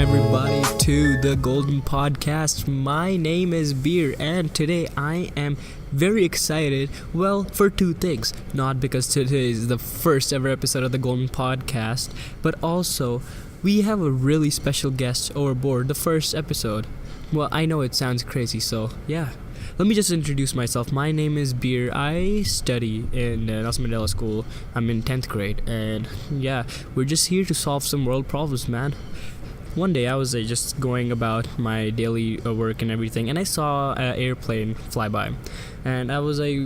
everybody to the Golden Podcast. My name is Beer, and today I am very excited, well, for two things. Not because today is the first ever episode of the Golden Podcast, but also we have a really special guest overboard the first episode. Well, I know it sounds crazy, so yeah. Let me just introduce myself. My name is Beer. I study in Nelson Mandela School. I'm in 10th grade, and yeah, we're just here to solve some world problems, man. One day I was just going about my daily work and everything, and I saw an airplane fly by, and I was like,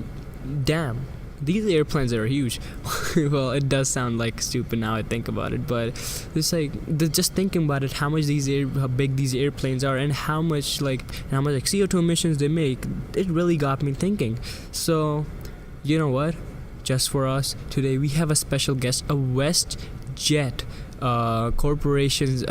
damn, these airplanes are huge. Well, it does sound like stupid now I think about it, but it's like just thinking about it, how big these airplanes are, and how much CO2 emissions they make. It really got me thinking. So, you know what? Just for us today, we have a special guest, a WestJet Corporation's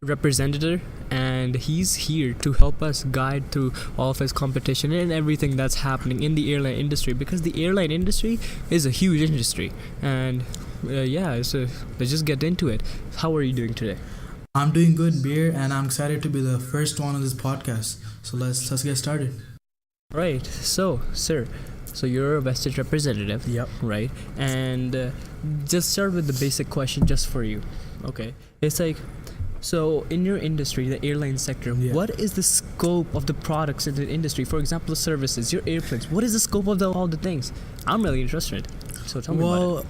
representative, and he's here to help us guide through all of his competition and everything that's happening in the airline industry, because the airline industry is a huge industry. And so let's just get into it. How are you doing today? I'm doing good, Beer, and I'm excited to be the first one on this podcast. So let's get started. Right. So, sir, you're a vested representative. Yep. Right. And just start with the basic question just for you. Okay. It's like, so in your industry, the airline sector, What is the scope of the products in the industry? For example, the services, your airplanes. What is the scope of all the things? I'm really interested. So tell me about it.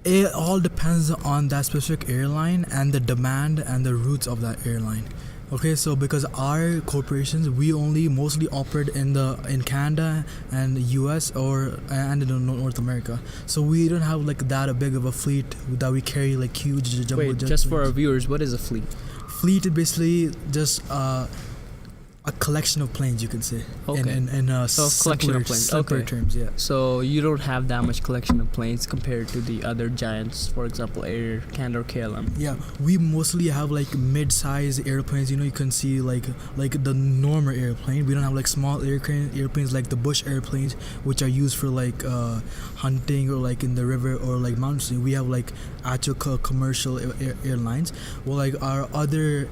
It all depends on that specific airline and the demand and the routes of that airline. Okay, so because our corporations, we only mostly operate in Canada and the US and in North America. So we don't have like that big of a fleet that we carry like huge jumbo Wait, just for our viewers, what is a fleet? Fleet is basically just a collection of planes, you can say. Okay. In collection of planes. Simpler terms, yeah. So you don't have that much collection of planes compared to the other giants, for example, Air Canada or KLM. Yeah, we mostly have like mid-size airplanes. You can see like the normal airplane. We don't have like small airplanes like the bush airplanes, which are used for like hunting or like in the river or like mountain. We have like actual commercial airlines. Well, like our other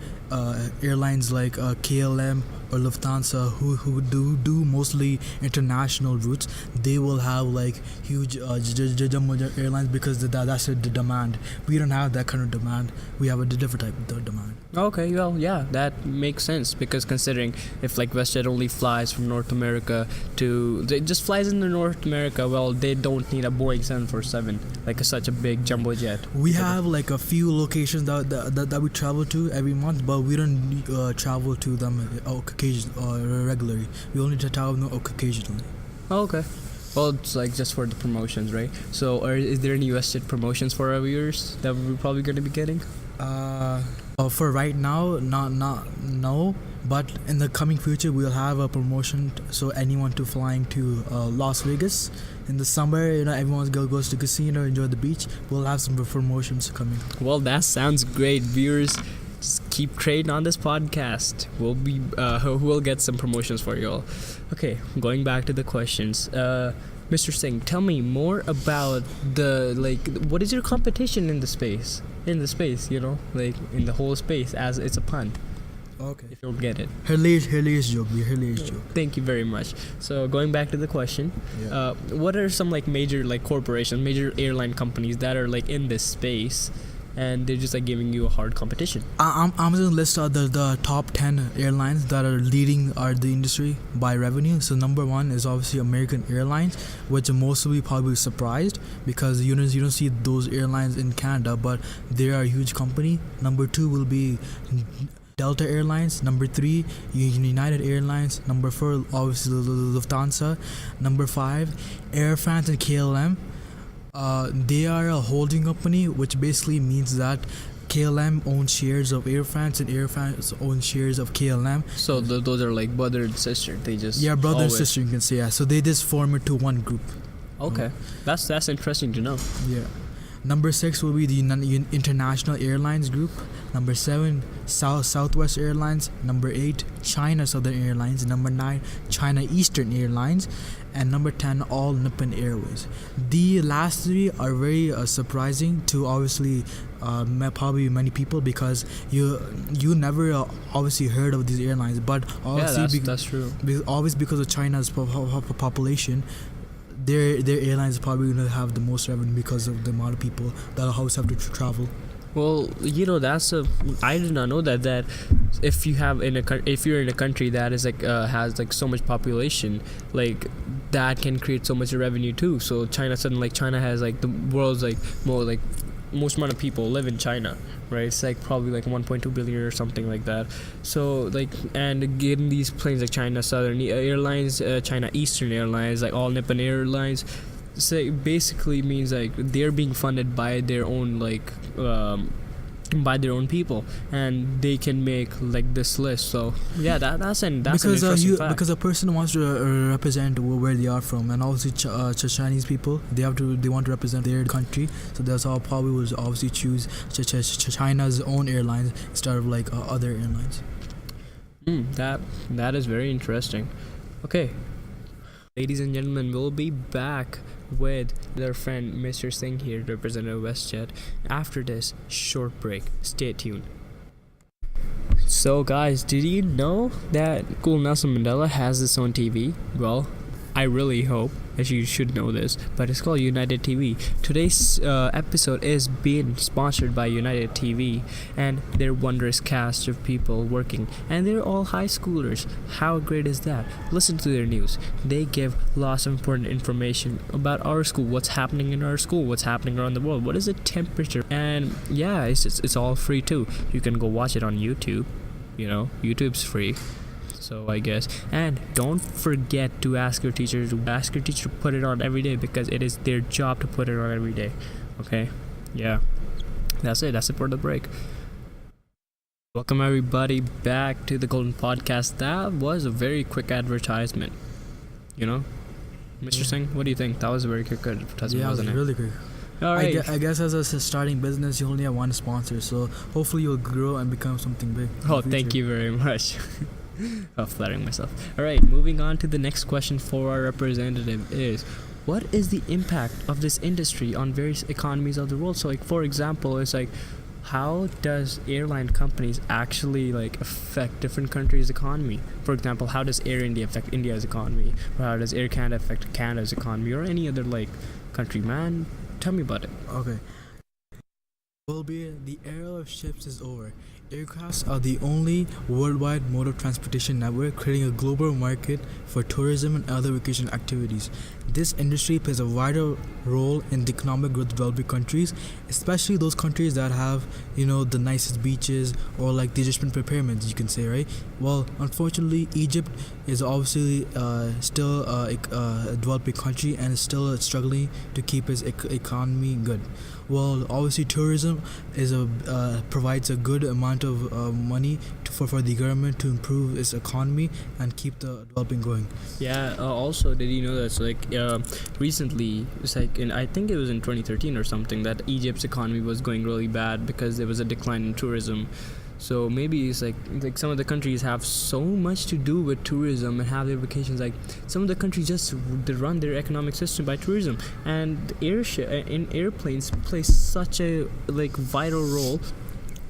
airlines like KLM or Lufthansa, who do mostly international routes, they will have like huge jumbo airlines because that's the demand. We don't have that kind of demand. We have a different type of demand. Okay, well, yeah, that makes sense, because considering if like WestJet only flies from North America it just flies into North America, well, they don't need a Boeing 747 like such a big jumbo jet. We have like a few locations that we travel to every month, but we don't travel to them regularly. We only travel occasionally. Oh, okay. Well, it's like just for the promotions, right? So is there any WestJet promotions for our viewers that we're probably going to be getting? For right now, no. But in the coming future, we'll have a promotion. So anyone flying to Las Vegas in the summer, everyone goes to casino, enjoy the beach. We'll have some promotions coming. Well, that sounds great, viewers. Just keep trading on this podcast. We'll get some promotions for you all. Okay, going back to the questions. Mr. Singh, tell me more about what is your competition in the space? In the space, like in the whole space, as it's a pun. Okay. If you don't get it. Hilarious joke. Thank you very much. So going back to the question, what are some like major like corporations, major airline companies that are like in this space, and they're just like giving you a hard competition? I'm going to list the top 10 airlines that are leading the industry by revenue. So number one is obviously American Airlines, which most will be probably surprised because you don't see those airlines in Canada, but they are a huge company. Number two will be Delta Airlines. Number 3, United Airlines. Number 4, obviously Lufthansa. Number 5, Air France and KLM. They are a holding company, which basically means that KLM owns shares of Air France and Air France owns shares of KLM. So those are like brother and sister. They just brother and sister, you can say. Yeah. So they just form it to one group. Okay, that's interesting to know. Yeah. Number 6 will be the International Airlines Group. Number 7, Southwest Airlines. Number 8, China Southern Airlines. Number 9, China Eastern Airlines. And number 10, All Nippon Airways. The last 3 are very surprising to obviously probably many people, because you never obviously heard of these airlines, but obviously that's true. Always because of China's population, their airlines are probably going to have the most revenue because of the amount of people that always have to travel. Well, I did not know that if you're in a country that is has like so much population, like that can create so much revenue too. So China has like the world's like more like most amount of people live in China, right? It's like probably like 1.2 billion or something like that. So like, and getting these planes like China Southern Airlines, China Eastern Airlines, like All Nippon Airlines, so it basically means like they're being funded by their own by their own people, and they can make like this list. So yeah, that's an interesting fact. Because a person wants to represent where they are from, and obviously Chinese people, they want to represent their country, so that's all probably will obviously choose China's own airlines instead of like other airlines. That is very interesting. Okay, ladies and gentlemen, we'll be back with their friend Mr.Singh here, Representative WestJet, after this short break. Stay tuned. So guys, did you know that Cool Nelson Mandela has his own TV? Well, I really hope that you should know this, but it's called United TV. Today's episode is being sponsored by United TV and their wondrous cast of people working, and they're all high schoolers. How great is that? Listen to their news. They give lots of important information about our school, what's happening in our school, what's happening around the world, what is the temperature, and yeah, it's all free too. You can go watch it on YouTube. You know, YouTube's free. So I guess, and don't forget to ask your teacher to put it on every day, because it is their job to put it on every day. Okay, yeah, that's it for the break. Welcome everybody back to the Golden Podcast. That was a very quick advertisement, you know, Mr. Singh, what do you think? That was a very quick advertisement. Yeah, wasn't it was really quick. All right. I guess as a starting business, you only have one sponsor, so hopefully you'll grow and become something big. Oh, thank you very much. Flattering myself. Alright, moving on to the next question for our representative is, what is the impact of this industry on various economies of the world? So like, for example, it's like, how does airline companies actually like affect different countries' economy? For example, how does Air India affect India's economy? Or how does Air Canada affect Canada's economy, or any other like country? Man, tell me about it. Okay. Well, the era of ships is over. Aircrafts are the only worldwide mode of transportation network, creating a global market for tourism and other vacation activities. This industry plays a vital role in the economic growth of developing countries, especially those countries that have, the nicest beaches, or like the Egyptian pyramids, you can say, right? Well, unfortunately, Egypt is obviously still a developing country and is still struggling to keep its economy good. Well, obviously tourism provides a good amount of money for the government to improve its economy and keep the developing going. Yeah. Also, did you know that recently, it's like I think it was in 2013 or something, that Egypt's economy was going really bad because there was a decline in tourism. So maybe it's like some of the countries have so much to do with tourism and have their vacations. Like some of the countries they run their economic system by tourism, and airplanes play such a vital role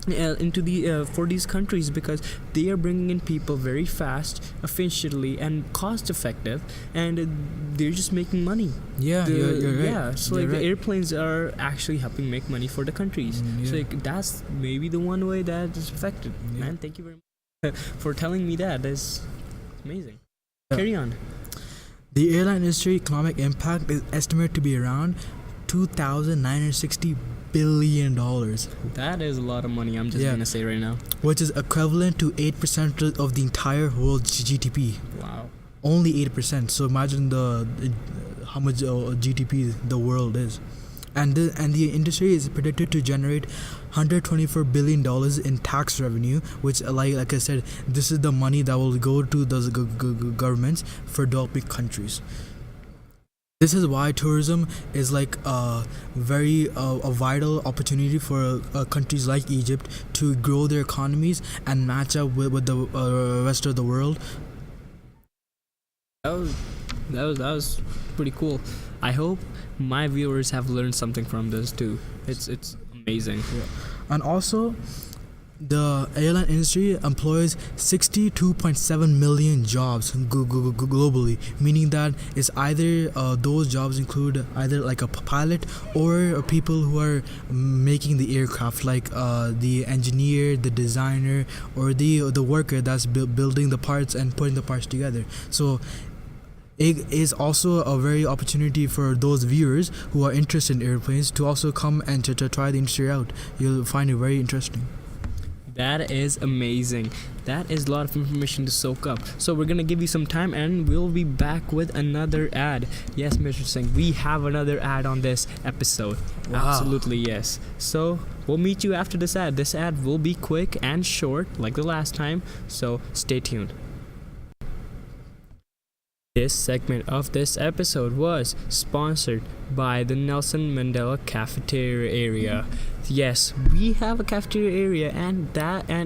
into for these countries, because they are bringing in people very fast, efficiently, and cost effective, and they're just making money. Yeah, you're right. Yeah, so you're the right. Airplanes are actually helping make money for the countries. Yeah. So that's maybe the one way that is affected. Yeah. Man, thank you very much for telling me that. That's amazing. Yeah. Carry on. The airline industry economic impact is estimated to be around $2,960 billion. That is a lot of money, I'm just gonna say right now. Which is equivalent to 8% of the entire world GDP. Wow. Only 8%. So imagine how much GDP the world is. And the industry is predicted to generate $124 billion in tax revenue, which, like I said, this is the money that will go to those governments for developing countries. This is why tourism is like a vital opportunity for countries like Egypt to grow their economies and match up with the rest of the world. That was that was pretty cool. I hope my viewers have learned something from this too. It's amazing. Yeah. And also, the airline industry employs 62.7 million jobs globally, meaning that it's either those jobs include either like a pilot or people who are making the aircraft, like the engineer, the designer, or the worker that's building the parts and putting the parts together. So it is also a very opportunity for those viewers who are interested in airplanes to also come and to try the industry out. You'll find it very interesting. That is amazing. That is a lot of information to soak up. So we're gonna give you some time and we'll be back with another ad. Yes, Mr. Singh, we have another ad on this episode. Wow. Absolutely, yes. So we'll meet you after this ad. This ad will be quick and short like the last time, so stay tuned. This segment of this episode was sponsored by the Nelson Mandela Cafeteria area. Yes, we have a cafeteria area and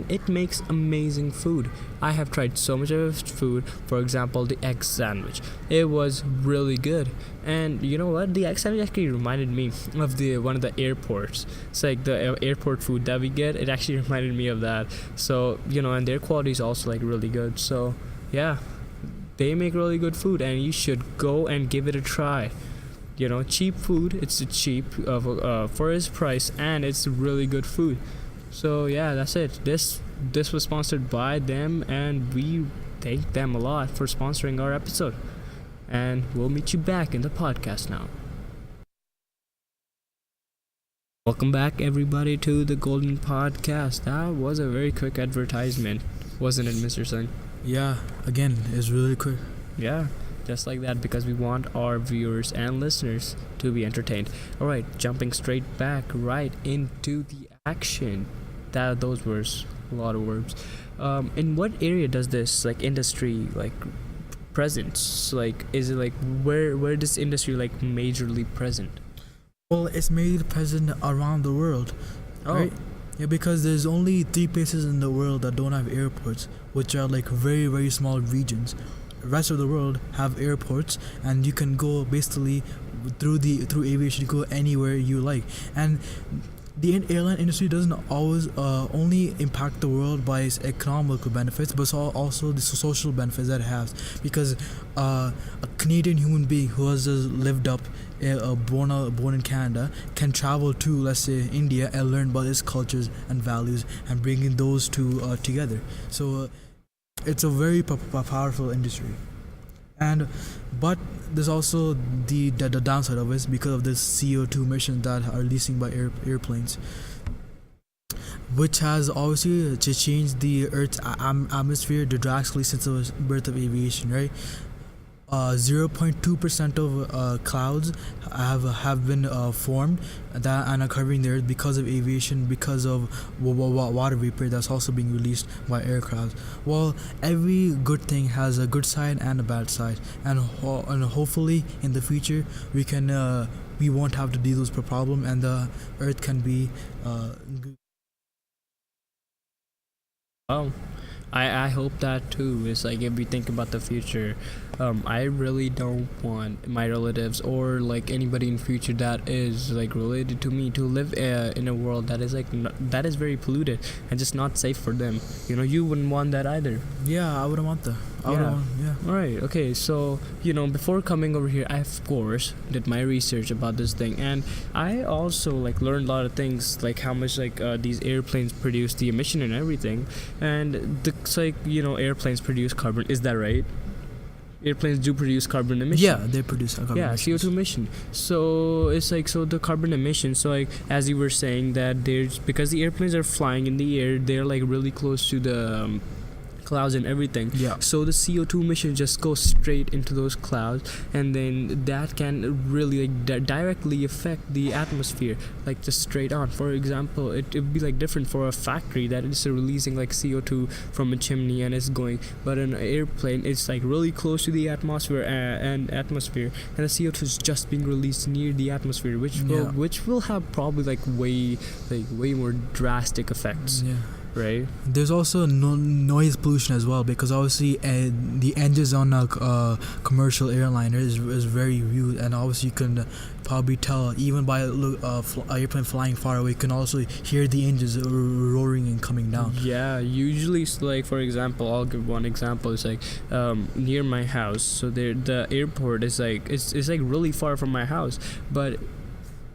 it makes amazing food. I have tried so much of food, for example, the egg sandwich. It was really good. And you know what? The egg sandwich actually reminded me of the one of the airports. It's like the airport food that we get. It actually reminded me of that. So, and their quality is also like really good. So, yeah. They make really good food and you should go and give it a try. Cheap food, it's cheap for its price and it's really good food. So yeah, that's it. This was sponsored by them and we thank them a lot for sponsoring our episode. And we'll meet you back in the podcast now. Welcome back everybody to the Golden Podcast. That was a very quick advertisement, wasn't it, Mr. Singh? Yeah, again, it's really quick. Yeah, just like that, because we want our viewers and listeners to be entertained. Alright, jumping straight back right into the action. Those were a lot of words. In what area does this industry present? Is it where this industry majorly present? Well, it's made present around the world. Oh. Right? Yeah, because there's only 3 places in the world that don't have airports, which are very, very small regions. The rest of the world have airports, and you can go basically through aviation, go anywhere you like. And the airline industry doesn't always only impact the world by its economical benefits, but also the social benefits that it has. Because a Canadian human being who has lived up, born in Canada, can travel to, let's say, India and learn about its cultures and values and bringing those two together. So it's a very powerful industry. But there's also the downside of it because of the CO2 emissions that are releasing by airplanes, which has obviously changed the Earth's atmosphere drastically since the birth of aviation, right? 0.2% of clouds have been formed that and are covering the Earth because of aviation, because of water vapor that's also being released by aircraft. Well, every good thing has a good side and a bad side, and hopefully in the future we won't have to deal with this problem, and the Earth can be Well, I hope that too. It's if we think about the future, I really don't want my relatives or anybody in future that is related to me to live in a world that is that is very polluted and just not safe for them. You wouldn't want that either. Yeah, I wouldn't want that. Alright, okay, so before coming over here, I of course did my research about this thing, and I also learned a lot of things, how much these airplanes produce the emission and everything. And airplanes produce carbon, is that right? Airplanes do produce carbon emission. Yeah, they produce carbon emissions. CO2 emission. So it's so the carbon emission. So as you were saying that because the airplanes are flying in the air, they're really close to the clouds and everything. Yeah. So the CO2 emission just goes straight into those clouds, and then that can really like directly affect the atmosphere, like just straight on. For example, it'd be like different for a factory that is releasing like CO2 from a chimney and it's going, but an airplane it's like really close to the atmosphere and the CO2 is just being released near the atmosphere, which will have probably like way more drastic effects. Yeah. Right. There's also noise pollution as well, because obviously the engines on a commercial airliner is very huge, and obviously you can probably tell even by airplane flying far away. You can also hear the engines roaring and coming down. Yeah, usually like for example, I'll give one example. It's like near my house. So the airport is like it's like really far from my house, but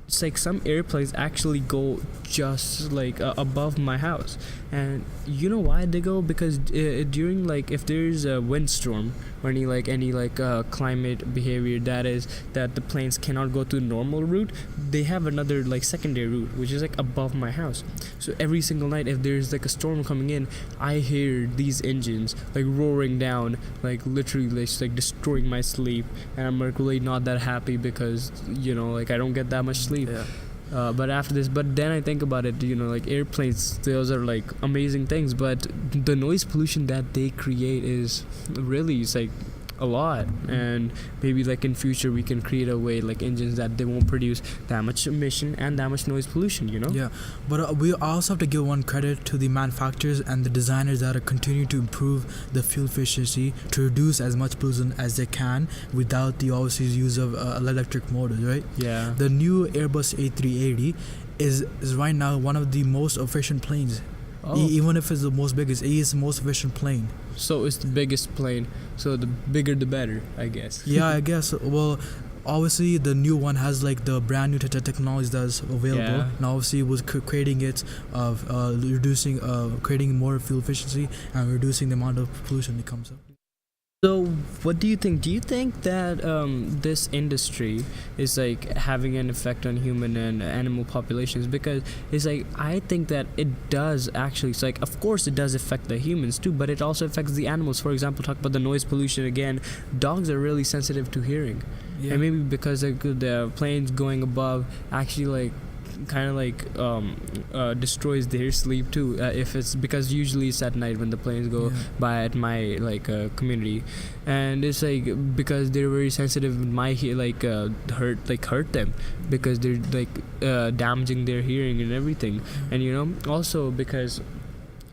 it's like some airplanes actually go just like above my house. And you know why they go? Because during like if there's a windstorm or any climate behavior that the planes cannot go to normal route, they have another like secondary route which is like above my house. So every single night if there's like a storm coming in, I hear these engines like roaring down, like literally like destroying my sleep, and I'm like really not that happy because like I don't get that much sleep. Yeah. But then I think about it, like airplanes, those are like amazing things, but the noise pollution that they create is really, it's like a lot. And maybe like in future we can create a way like engines that they won't produce that much emission and that much noise pollution. Yeah, but we also have to give one credit to the manufacturers and the designers that are continuing to improve the fuel efficiency to reduce as much pollution as they can without the obvious use of electric motors, right? Yeah. The new Airbus A380 is right now one of the most efficient planes. Even if it's the most biggest, it is the most efficient plane. So it's the biggest plane, so the bigger the better, I guess. Yeah, I guess. Well, obviously the new one has like the brand new technology that's available. Yeah. And obviously it was creating it of creating more fuel efficiency and reducing the amount of pollution that comes up. So what do you think? Do you think that this industry is like having an effect on human and animal populations? Because it's like I think that it does actually. It's like of course it does affect the humans too, but it also affects the animals. For example, talk about the noise pollution again. Dogs are really sensitive to hearing, and maybe because the planes going above actually like kind of like destroys their sleep too, if it's because usually it's at night when the planes go by at my like community, and it's like because they're very sensitive, it might hurt them because they're like damaging their hearing and everything. And also because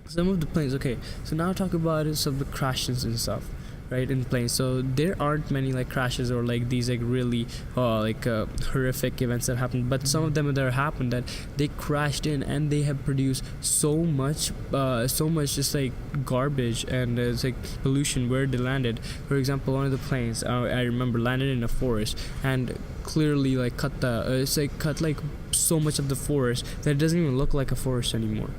some of the planes, okay, so now talk about some of the crashes and stuff, right, in planes. So there aren't many like crashes or like these like really horrific events that happened, but some of them that happened that they crashed in and they have produced so much just like garbage and it's like pollution where they landed. For example, one of the planes I remember landed in a forest and clearly like cut like so much of the forest that it doesn't even look like a forest anymore.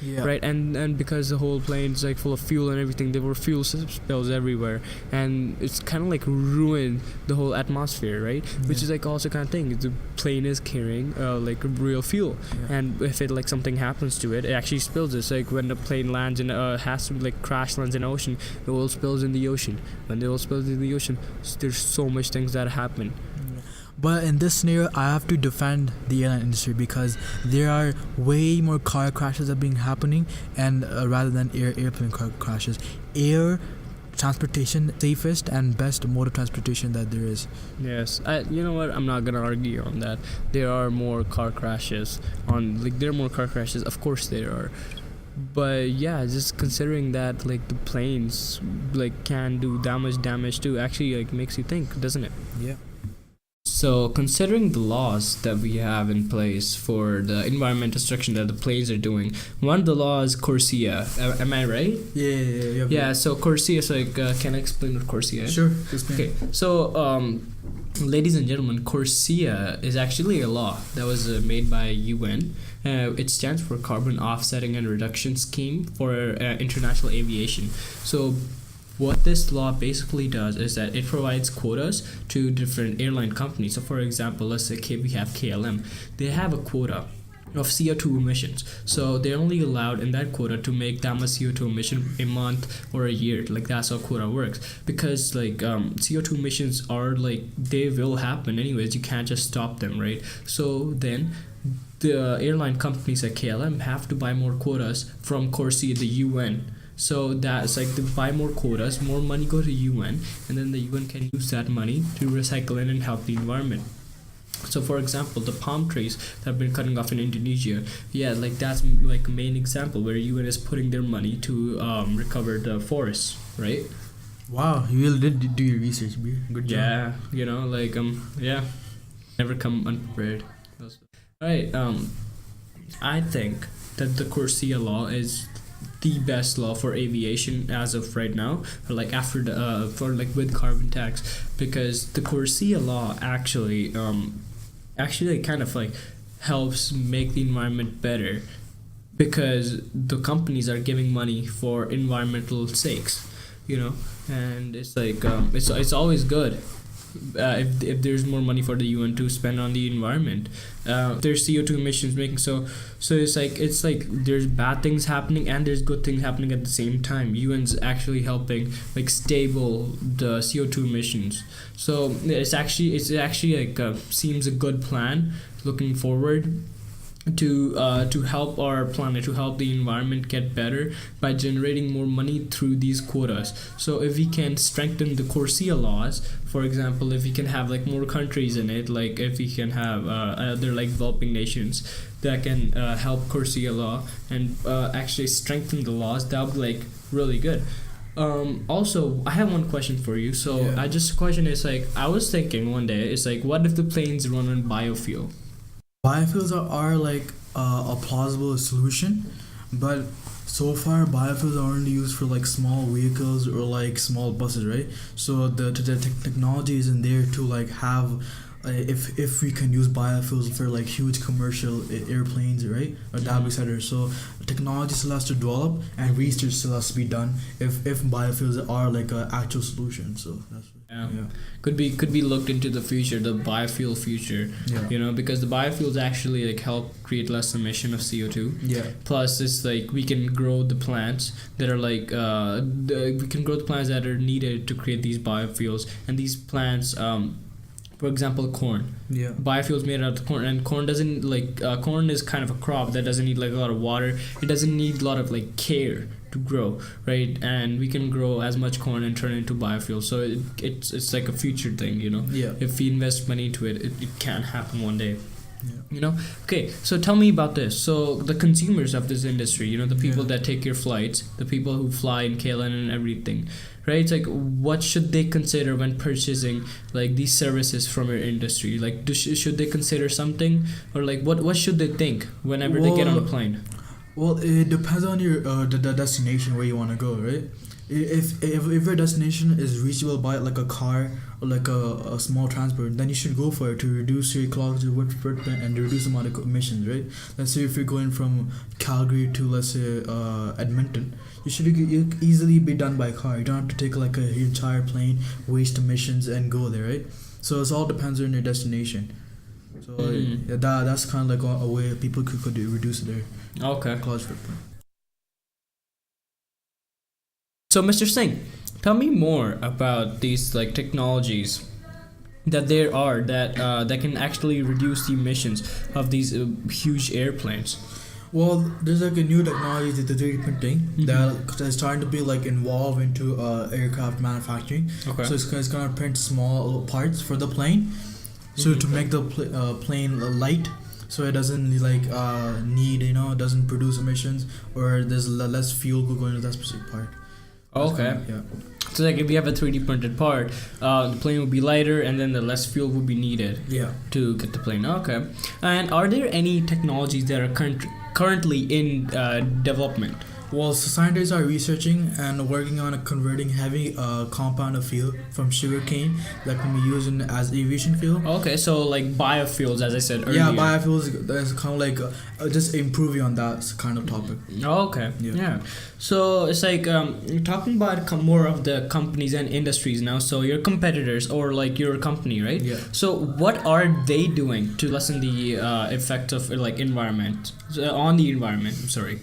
Yeah. Right, and because the whole plane's like full of fuel and everything, there were fuel spills everywhere, and it's kind of like ruined the whole atmosphere, right? Which is like also kind of thing. The plane is carrying like real fuel, and if it like something happens to it, it actually spills. It's like when the plane lands in has to like crash lands in the ocean, the oil spills in the ocean. When the oil spills in the ocean, there's so much things that happen. But in this scenario, I have to defend the airline industry because there are way more car crashes that are being happening, and rather than airplane car crashes, air transportation safest and best mode of transportation that there is. Yes, you know what? I'm not gonna argue on that. There are more car crashes Of course there are. But yeah, just considering that like the planes like can do that much damage too, actually like makes you think, doesn't it? Yeah. So, considering the laws that we have in place for the environmental destruction that the planes are doing, one of the laws, CORSIA. Am I right? Yeah. So CORSIA is like, can I explain what CORSIA is? Sure. Explain. Okay. So, ladies and gentlemen, CORSIA is actually a law that was made by UN. It stands for Carbon Offsetting and Reduction Scheme for International Aviation. So, what this law basically does is that it provides quotas to different airline companies. So for example, let's say we have KLM. They have a quota of CO2 emissions. So they're only allowed in that quota to make that much CO2 emission a month or a year. Like that's how quota works. Because like CO2 emissions are like they will happen anyways. You can't just stop them, right? So then the airline companies like KLM have to buy more quotas from Corsia, the UN. So that's like they buy more quotas, more money go to UN, and then the UN can use that money to recycle it and help the environment. So for example, the palm trees that have been cutting off in Indonesia, yeah, like that's like a main example where UN is putting their money to recover the forests, right? Wow, you really did do your research, Beer. Good job. Yeah, you know, like yeah, never come unprepared. Right, I think that the Corsia law is the best law for aviation as of right now, or like after the for like with carbon tax, because the Corsia law actually kind of like helps make the environment better, because the companies are giving money for environmental sakes, you know, and it's like it's always good. If there's more money for the UN to spend on the environment, there's CO2 emissions making so it's like there's bad things happening and there's good things happening at the same time. UN's actually helping like stable the CO2 emissions, so it's actually like seems a good plan looking forward to help our planet, to help the environment get better by generating more money through these quotas. So if we can strengthen the Corsia laws, for example, if we can have like more countries in it, like if we can have other like developing nations that can help Corsia law and actually strengthen the laws, that would be like really good. Also, I have one question for you. So Yeah. I just question is like I was thinking one day, it's like what if the planes run on biofuel? Biofuels are like a plausible solution, but so far biofuels are only used for like small vehicles or like small buses, right? So the technology isn't there to like have if we can use biofuels for like huge commercial airplanes, right? Or that be better. So technology still has to develop and research still has to be done if biofuels are like an actual solution. So that's Yeah. Could be looked into the future, the biofuel future. Yeah. You know, because the biofuels actually like help create less emission of CO2. Yeah. Plus, it's like we can grow the plants that are like we can grow the plants that are needed to create these biofuels, and these plants, for example, corn. Yeah. Biofuels made out of corn, and corn doesn't like corn is kind of a crop that doesn't need like a lot of water. It doesn't need a lot of like care to grow, right? And we can grow as much corn and turn it into biofuel. So it's like a future thing, you know. Yeah. If we invest money into it, it can happen one day. Yeah. You know. Okay, so tell me about this. So the consumers of this industry, you know, the people Yeah. that take your flights, the people who fly in KLM and everything, right? It's like what should they consider when purchasing like these services from your industry? Like should they consider something, or like what should they think whenever they get on a plane? Well, it depends on your the destination where you want to go, right? If your destination is reachable by like a car or like a small transport, then you should go for it to reduce your ecological footprint and reduce the amount of emissions, right? Let's say if you're going from Calgary to, let's say, Edmonton, you easily be done by car. You don't have to take like a entire plane, waste emissions, and go there, right? So it all depends on your destination. So yeah, that's kind of like a way people could reduce their Okay. ecological footprint. So, Mr. Singh, tell me more about these like technologies that there are that can actually reduce the emissions of these huge airplanes. Well, there's like a new technology, the 3D printing, that is starting to be like involved into aircraft manufacturing. Okay. So it's gonna print small parts for the plane, so to make the plane light, so it doesn't like need, you know, doesn't produce emissions, or there's less fuel going to that specific part. Okay. Yeah. So like if you have a 3D printed part, the plane will be lighter, and then the less fuel will be needed Yeah. to get the plane. Okay. And are there any technologies that are currently in development? Well, so scientists are researching and working on converting heavy compound of fuel from sugarcane that can be used as aviation fuel. Okay, so like biofuels, as I said earlier. Yeah, biofuels is kind of like just improving on that kind of topic. Okay. Yeah. So it's like you're talking about more of the companies and industries now. So your competitors or like your company, right? Yeah. So what are they doing to lessen the effect of like environment on the environment? I'm sorry.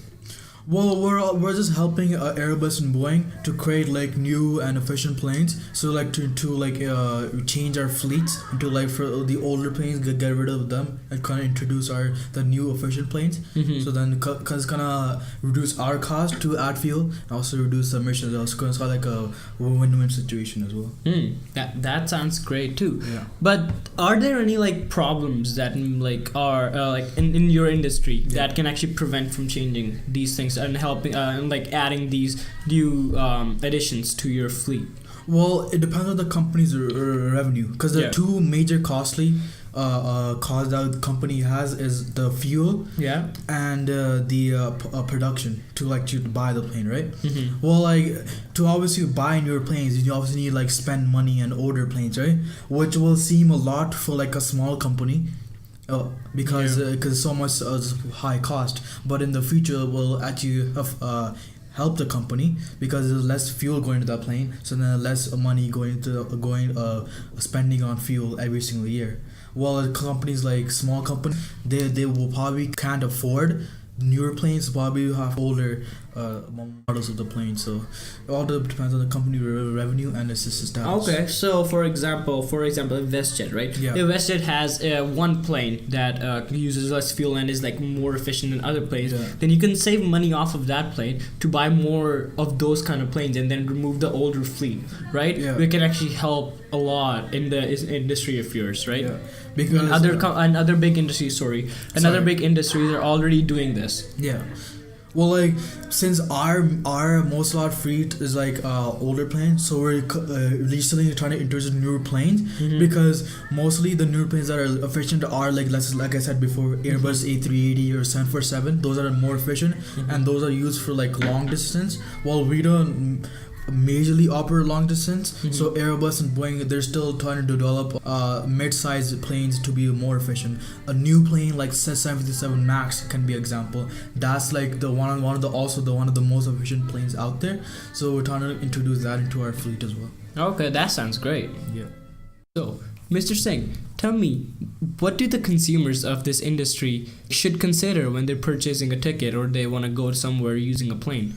Well, we're just helping Airbus and Boeing to create like new and efficient planes. So like to change our fleets into like for the older planes, get rid of them and kind of introduce the new efficient planes. Mm-hmm. So then cause it's gonna reduce our cost to add fuel and also reduce the emissions. So it's kind of like a win-win situation as well. That sounds great too. Yeah. But are there any like problems that like are like in your industry that can actually prevent from changing these things and helping and like adding these new additions to your fleet? Well, it depends on the company's revenue, because the two major costly costs that the company has is the fuel and the production to buy the plane, right? Mm-hmm. Well, like to obviously buy newer planes, you obviously need like spend money and order planes, right? Which will seem a lot for like a small company. Because so much high cost, but in the future it will actually help the company because there's less fuel going to that plane, so then less money spending on fuel every single year. While companies like small companies, they will probably can't afford newer planes, probably have older models of the plane. So it all depends on the company revenue and its status. Okay, so for example, WestJet, right? Yeah. If WestJet has one plane that uses less fuel and is like more efficient than other planes, then you can save money off of that plane to buy more of those kind of planes and then remove the older fleet, right? Yeah. We can actually help a lot in the industry of yours, right? Yeah. Because other big industries, other big industries are already doing this. Yeah. Well, like since our most lot fleet is like older planes, so we're recently trying to introduce newer planes because mostly the newer planes that are efficient are like I said before, Airbus A380 or 747. Those are more efficient and those are used for like long distance. While we don't majorly operate long distance, so Airbus and Boeing, they're still trying to develop mid-sized planes to be more efficient. A new plane like 757 Max can be an example. That's like the one of the most efficient planes out there, so we're trying to introduce that into our fleet as well. Okay, that sounds great. Yeah. So Mr. Singh, tell me, what do the consumers of this industry should consider when they're purchasing a ticket or they want to go somewhere using a plane?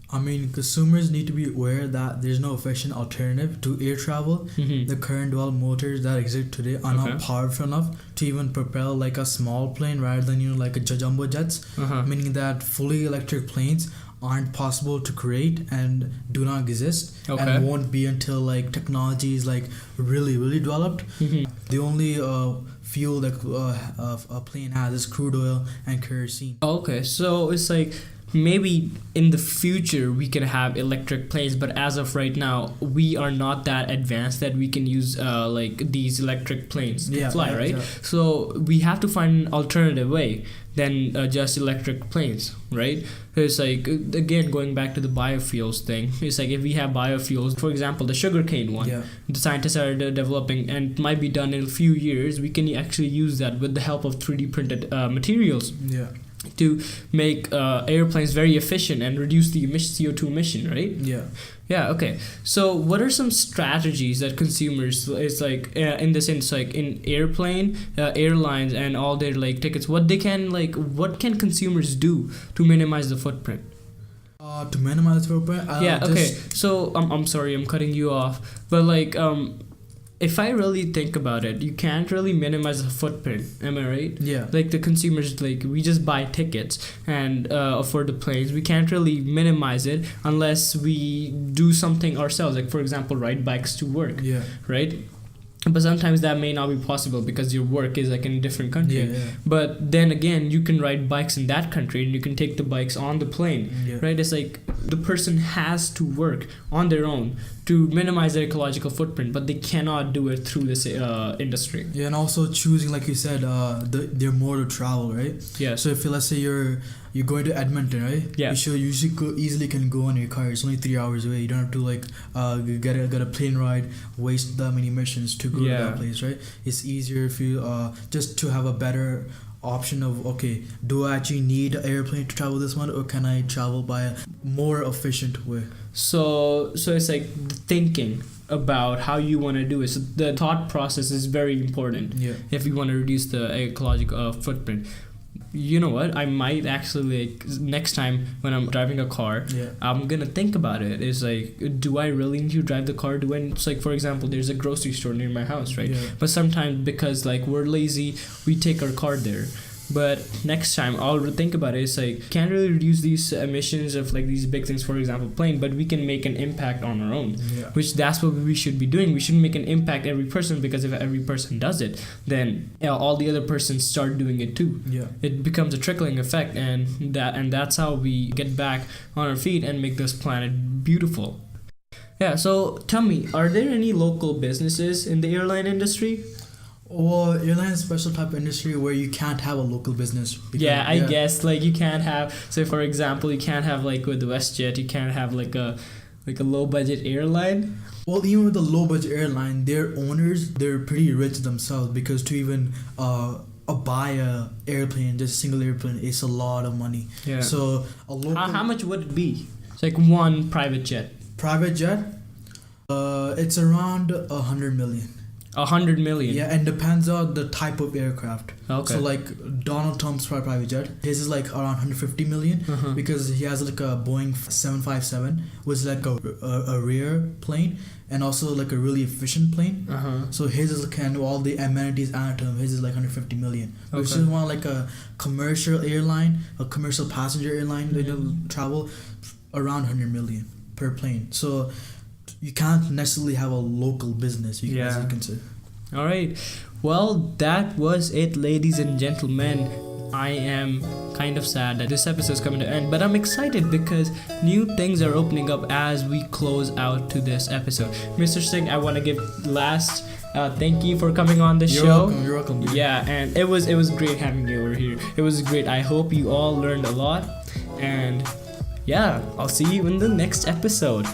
I mean, consumers need to be aware that there's no efficient alternative to air travel. The current dual motors that exist today are not powerful enough to even propel like a small plane rather than like a jumbo jets. Meaning that fully electric planes aren't possible to create and do not exist and won't be until like technology is like really developed. The only fuel that a plane has is crude oil and kerosene. Okay, so it's like maybe in the future we can have electric planes, but as of right now we are not that advanced that we can use like these electric planes to fly, right? Yeah. So we have to find an alternative way than just electric planes, right? It's like, again, going back to the biofuels thing, it's like if we have biofuels, for example the sugarcane one, the scientists are developing and it might be done in a few years, we can actually use that with the help of 3D printed materials to make airplanes very efficient and reduce the CO2 emission, right? Yeah, okay. So what are some strategies that consumers, it's like in the sense like in airlines and all their like tickets, what can consumers do to minimize the footprint? To minimize the footprint? So I'm sorry, I'm cutting you off, but like if I really think about it, you can't really minimize the footprint. Am I right? Yeah. Like the consumers, like we just buy tickets and for the planes, we can't really minimize it unless we do something ourselves. Like for example, ride bikes to work. Yeah. Right. But sometimes that may not be possible because your work is like in a different country. But then again, you can ride bikes in that country and you can take the bikes on the plane, right? It's like the person has to work on their own to minimize their ecological footprint, but they cannot do it through this industry. Yeah, and also choosing, like you said, their mode of travel, right? Yeah. So if let's say you're going to Edmonton, right? Yeah. You should easily can go on your car. It's only 3 hours away. You don't have to like get a plane ride, waste that many emissions to go to that place, right? It's easier if you just to have a better option of, okay, do I actually need an airplane to travel this one, or can I travel by a more efficient way? So it's like thinking about how you want to do it. So the thought process is very important. Yeah. If you want to reduce the ecological footprint. You know what? I might actually, like, next time when I'm driving a car, I'm gonna think about it. It's like, do I really need to drive the car? It's like, for example, there's a grocery store near my house, right? Yeah. But sometimes because like we're lazy, we take our car there. But next time I'll think about it. It's like, can't really reduce these emissions of like these big things, for example plane, but we can make an impact on our own. Which that's what we should be doing. We shouldn't make an impact every person, because if every person does it, then all the other persons start doing it too. It becomes a trickling effect, and that's how we get back on our feet and make this planet beautiful. So tell me, are there any local businesses in the airline industry? Well, airline is a special type of industry where you can't have a local business. Because, I guess, like, you can't have, say for example, you can't have like with WestJet, you can't have like a low budget airline. Well, even with the low budget airline, their owners, they're pretty rich themselves, because to even buy a airplane, just a single airplane, it's a lot of money. So a local, how much would it be? It's like one private jet. It's around 100 million. 100 million. Yeah, and depends on the type of aircraft. Okay. So like Donald Trump's private jet, his is like around 150 million, because he has like a Boeing 757, which is like a rare plane, and also like a really efficient plane. So his is like, and all the amenities added to him, his is like 150 million. Which is one like a commercial airline, a commercial passenger airline, they travel around 100 million per plane. So you can't necessarily have a local business, you can say. All right. Well, that was it, ladies and gentlemen. I am kind of sad that this episode is coming to an end, but I'm excited because new things are opening up as we close out to this episode. Mr. Singh, I want to give last thank you for coming on the show. You're welcome. Yeah, and it was great having you over here. It was great. I hope you all learned a lot, and yeah, I'll see you in the next episode.